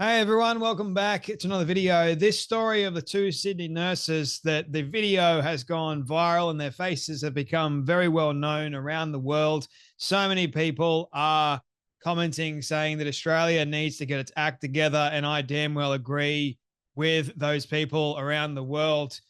Hey everyone, welcome back to another video. This story of the two Sydney nurses, that the video has gone viral and their faces have become very well known around the world. So many people are commenting saying that Australia needs to get its act together, and I damn well agree with those people around the world.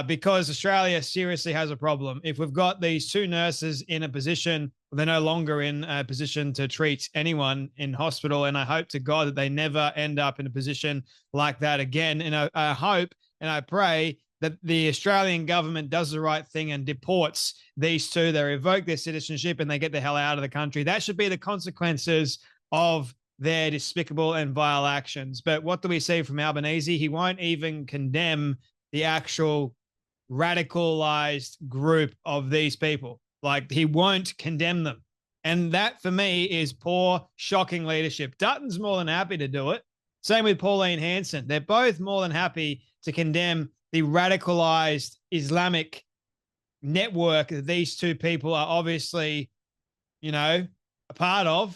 Because Australia seriously has a problem. If we've got these two nurses in a position, they're no longer in a position to treat anyone in hospital. And I hope to God that they never end up in a position like that again. And I hope and I pray that the Australian government does the right thing and deports these two. They revoke their citizenship and they get the hell out of the country. That should be the consequences of their despicable and vile actions. But what do we see from Albanese? He won't even condemn the actual radicalized group of these people. Like, he won't condemn them. And that for me is poor, shocking leadership. Dutton's more than happy to do it. Same with Pauline Hanson. They're both more than happy to condemn the radicalized Islamic network that these two people are obviously, a part of.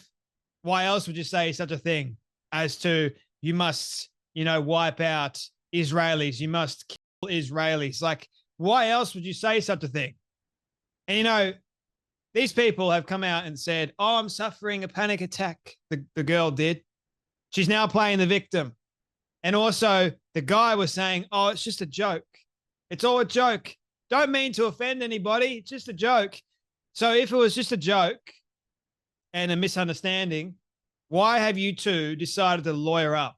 Why else would you say such a thing as to you must, wipe out Israelis, you must kill Israelis? Like, why else would you say such a thing? And these people have come out and said, "Oh, I'm suffering a panic attack." The girl did. She's now playing the victim. And also, the guy was saying, "Oh, it's just a joke. It's all a joke. Don't mean to offend anybody. It's just a joke." So if it was just a joke and a misunderstanding, why have you two decided to lawyer up?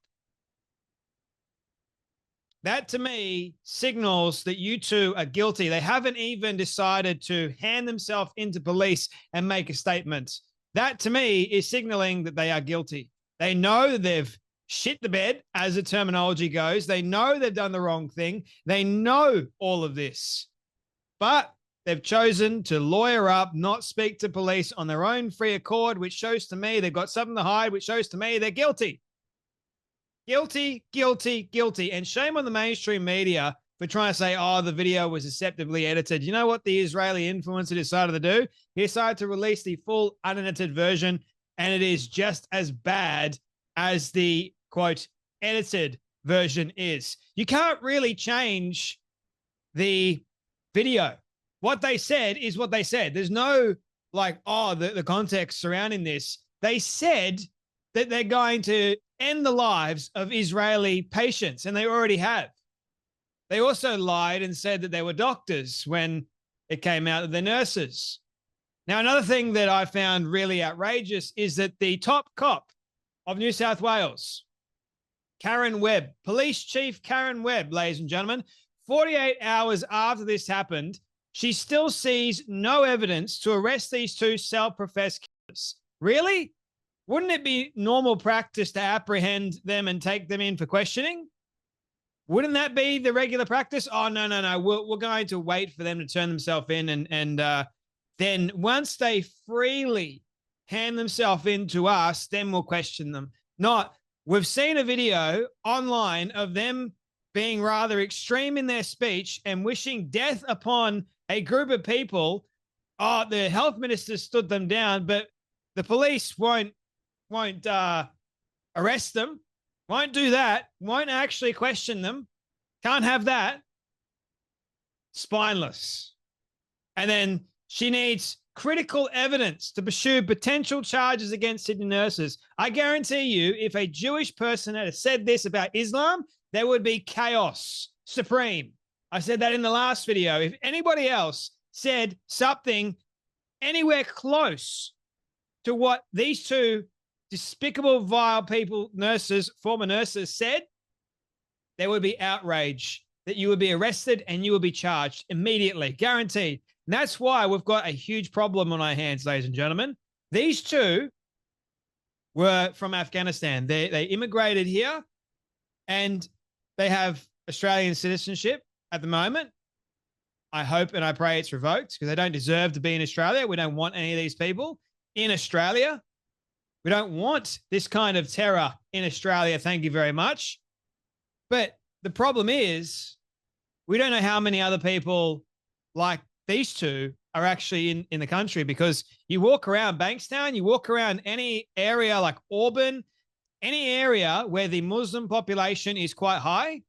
That to me signals that you two are guilty. They haven't even decided to hand themselves into police and make a statement. That to me is signaling that they are guilty. They know that they've shit the bed, as the terminology goes. They know they've done the wrong thing. They know all of this, but they've chosen to lawyer up, not speak to police on their own free accord, which shows to me they've got something to hide, which shows to me they're guilty. Guilty, guilty, guilty. And shame on the mainstream media for trying to say, "Oh, the video was deceptively edited." You know what the Israeli influencer decided to do? He decided to release the full unedited version, and it is just as bad as the, quote, edited version is. You can't really change the video. What they said is what they said. There's no the context surrounding this. They said that they're going to end the lives of Israeli patients, and they already have. They also lied and said that they were doctors when it came out that they're nurses. Now, another thing that I found really outrageous is that the top cop of New South Wales, Karen Webb, Police Chief Karen Webb, ladies and gentlemen, 48 hours after this happened, she still sees no evidence to arrest these two self-professed killers. Really? Wouldn't it be normal practice to apprehend them and take them in for questioning? Wouldn't that be the regular practice? Oh, no. We're going to wait for them to turn themselves in. And then once they freely hand themselves in to us, then we'll question them. Not, we've seen a video online of them being rather extreme in their speech and wishing death upon a group of people. Oh, the health minister stood them down, but the police won't arrest them, won't do that, won't actually question them. Can't have that. Spineless. And then she needs critical evidence to pursue potential charges against Sydney nurses. I guarantee you, if a Jewish person had said this about Islam, there would be chaos supreme. I said that in the last video. If anybody else said something anywhere close to what these two despicable, vile people, nurses, former nurses, said, there would be outrage, that you would be arrested and you would be charged immediately, guaranteed. And that's why we've got a huge problem on our hands, ladies and gentlemen. These two were from Afghanistan. They immigrated here and they have Australian citizenship at the moment. I hope and I pray it's revoked because they don't deserve to be in Australia. We don't want any of these people in Australia. We don't want this kind of terror in Australia. Thank you very much. But the problem is we don't know how many other people like these two are actually in the country, because you walk around Bankstown, you walk around any area like Auburn, Any area where the Muslim population is quite high,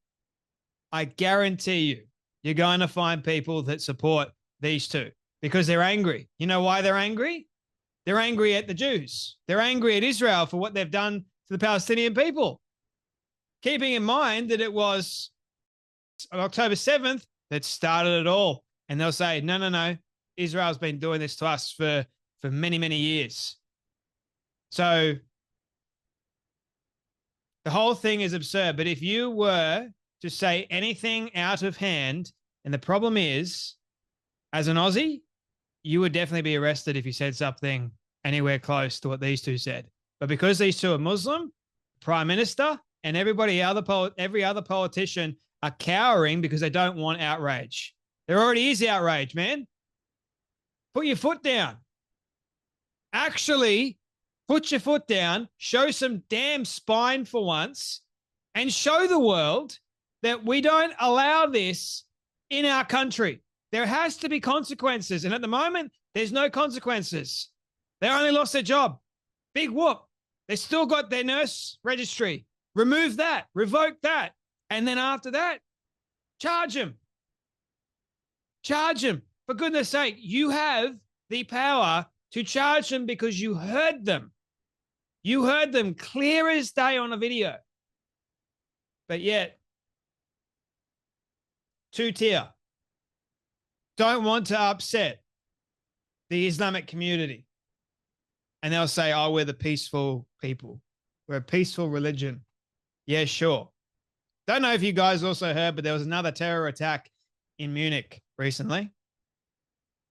I guarantee you're going to find people that support these two because they're angry. You know why they're angry? They're angry at the Jews. They're angry at Israel for what they've done to the Palestinian people. Keeping in mind that it was October 7th that started it all. And they'll say, no. Israel's been doing this to us for many, many years. So the whole thing is absurd. But if you were to say anything out of hand, and the problem is, as an Aussie, you would definitely be arrested if you said something anywhere close to what these two said. But because these two are Muslim, Prime Minister and every other politician are cowering because they don't want outrage. There already is outrage, man. Put your foot down. Actually, put your foot down, show some damn spine for once, and show the world that we don't allow this in our country. There has to be consequences. And at the moment, there's no consequences. They only lost their job. Big whoop. They still got their nurse registry. Remove that. Revoke that. And then after that, charge them. Charge them. For goodness sake, you have the power to charge them because you heard them. You heard them clear as day on a video. But yet, two-tier. Don't want to upset the Islamic community. And they'll say, oh, we're the peaceful people. We're a peaceful religion. Yeah, sure. Don't know if you guys also heard, but there was another terror attack in Munich recently.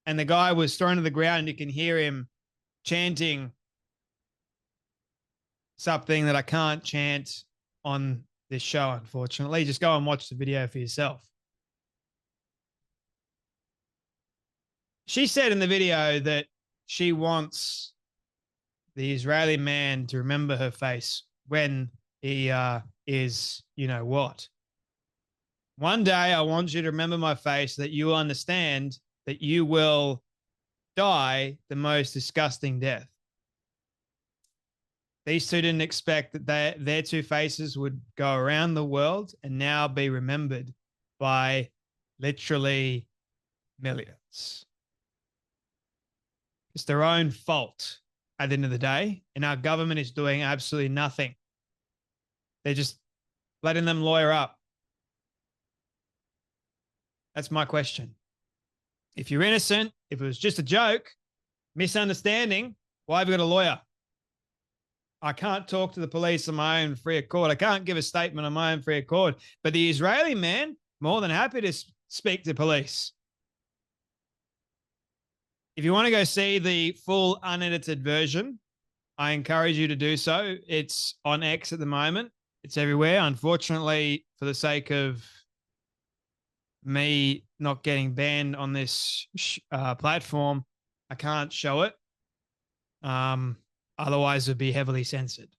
And the guy was thrown to the ground and you can hear him chanting something that I can't chant on this show, unfortunately. Just go and watch the video for yourself. She said in the video that she wants the Israeli man to remember her face when he is, you know what. One day I want you to remember my face so that you understand that you will die the most disgusting death. These two didn't expect that their two faces would go around the world and now be remembered by literally millions. It's their own fault at the end of the day, and our government is doing absolutely nothing. They're just letting them lawyer up. That's my question. If you're innocent, if it was just a joke, misunderstanding, why have you got a lawyer? I can't talk to the police on my own free accord. I can't give a statement on my own free accord. But the Israeli man, more than happy to speak to police. If you want to go see the full unedited version, I encourage you to do so. It's on X at the moment. It's everywhere. Unfortunately, for the sake of me not getting banned on this platform, I can't show it. Otherwise, it would be heavily censored.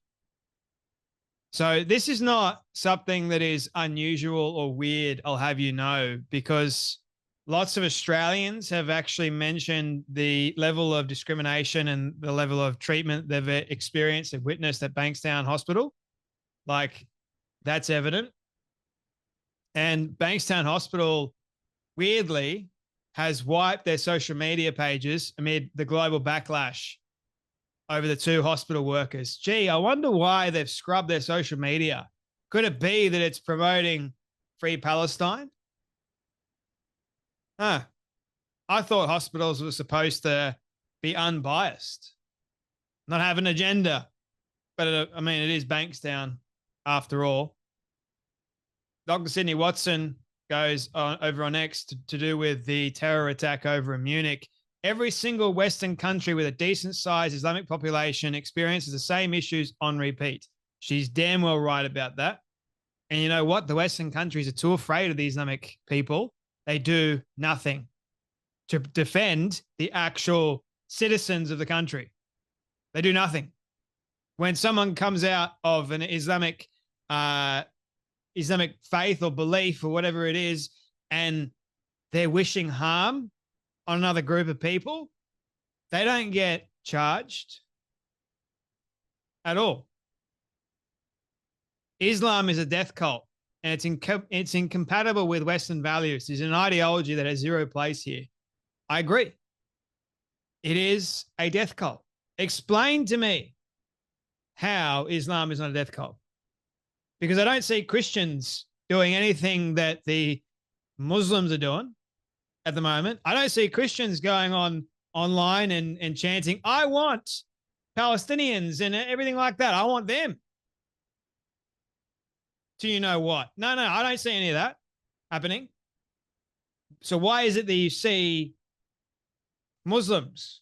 So this is not something that is unusual or weird, I'll have you know, because lots of Australians have actually mentioned the level of discrimination and the level of treatment they've experienced and witnessed at Bankstown Hospital. Like, that's evident. And Bankstown Hospital, weirdly, has wiped their social media pages amid the global backlash over the two hospital workers. Gee, I wonder why they've scrubbed their social media. Could it be that it's promoting Free Palestine? I thought hospitals were supposed to be unbiased, not have an agenda. But I mean, it is Bankstown after all. Dr. Sydney Watson goes over on X to do with the terror attack over in Munich. Every single Western country with a decent sized Islamic population experiences the same issues on repeat. She's damn well right about that. And you know what? The Western countries are too afraid of the Islamic people. They do nothing to defend the actual citizens of the country. They do nothing. When someone comes out of an Islamic faith or belief or whatever it is, and they're wishing harm on another group of people, they don't get charged at all. Islam is a death cult, and it's incompatible with Western values. It's an ideology that has zero place here. I agree. It is a death cult. Explain to me how Islam is not a death cult. Because I don't see Christians doing anything that the Muslims are doing at the moment. I don't see Christians going on online and chanting, I want Palestinians and everything like that. I want them. Do you know what? No, I don't see any of that happening. So why is it that you see Muslims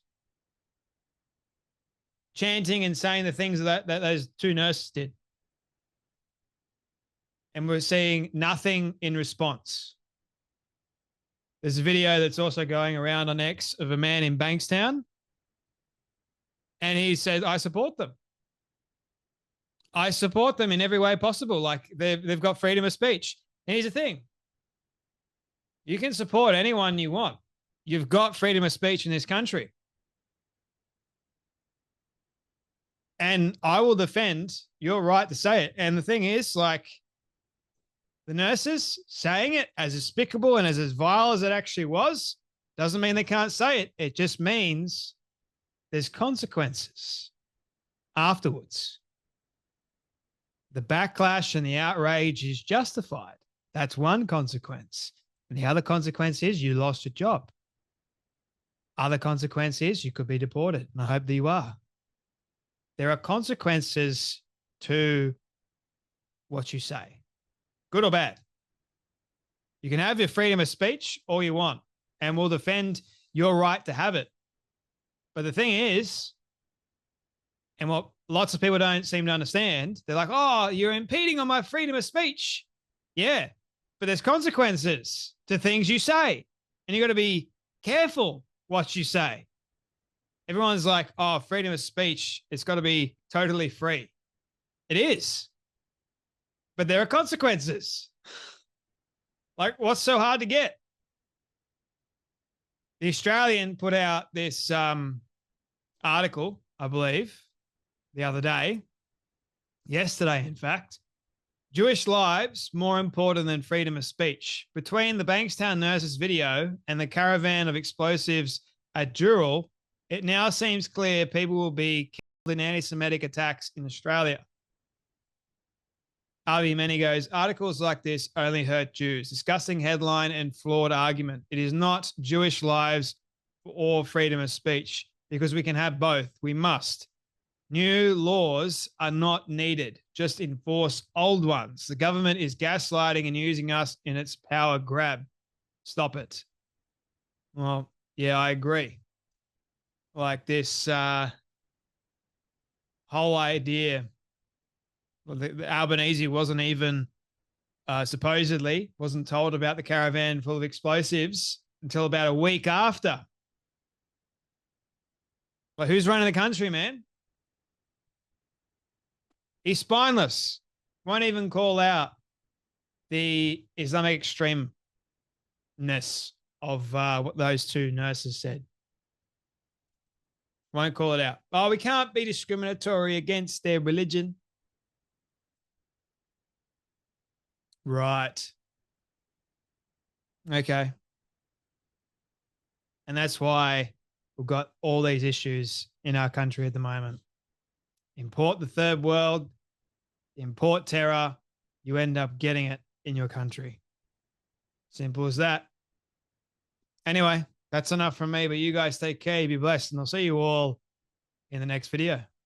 chanting and saying the things that those two nurses did? And we're seeing nothing in response. There's a video that's also going around on X of a man in Bankstown. And he said, I support them. I support them in every way possible. Like they've got freedom of speech. And here's the thing. You can support anyone you want. You've got freedom of speech in this country. And I will defend your right to say it. And the thing is, like, the nurses saying it, as despicable and as vile as it actually was, doesn't mean they can't say it. It just means there's consequences afterwards. The backlash and the outrage is justified. That's one consequence. And the other consequence is you lost your job. Other consequence is you could be deported. And I hope that you are. There are consequences to what you say. Good or bad. You can have your freedom of speech all you want, and we'll defend your right to have it. But the thing is, and what lots of people don't seem to understand, they're like, oh, you're impeding on my freedom of speech. Yeah, but there's consequences to things you say, and you got to be careful what you say. Everyone's like, oh, freedom of speech, it's got to be totally free. It is. But there are consequences. Like, what's so hard to get? The Australian put out this article, I believe, the other day, yesterday, in fact. Jewish lives more important than freedom of speech. Between the Bankstown nurses video and the caravan of explosives at Dural, it now seems clear people will be killed in anti-Semitic attacks in Australia. Avi Meni goes, articles like this only hurt Jews. Disgusting headline and flawed argument. It is not Jewish lives or freedom of speech because we can have both. We must. New laws are not needed. Just enforce old ones. The government is gaslighting and using us in its power grab. Stop it. Well, yeah, I agree. Like this whole idea. Well, the Albanese wasn't even supposedly wasn't told about the caravan full of explosives until about a week after. But who's running the country, man? He's spineless. Won't even call out the Islamic extremeness of what those two nurses said. Won't call it out. Oh, we can't be discriminatory against their religion. Right. Okay. And that's why we've got all these issues in our country at the moment. Import the third world, import terror, you end up getting it in your country. Simple as that. Anyway, that's enough from me, but you guys take care, be blessed, and I'll see you all in the next video.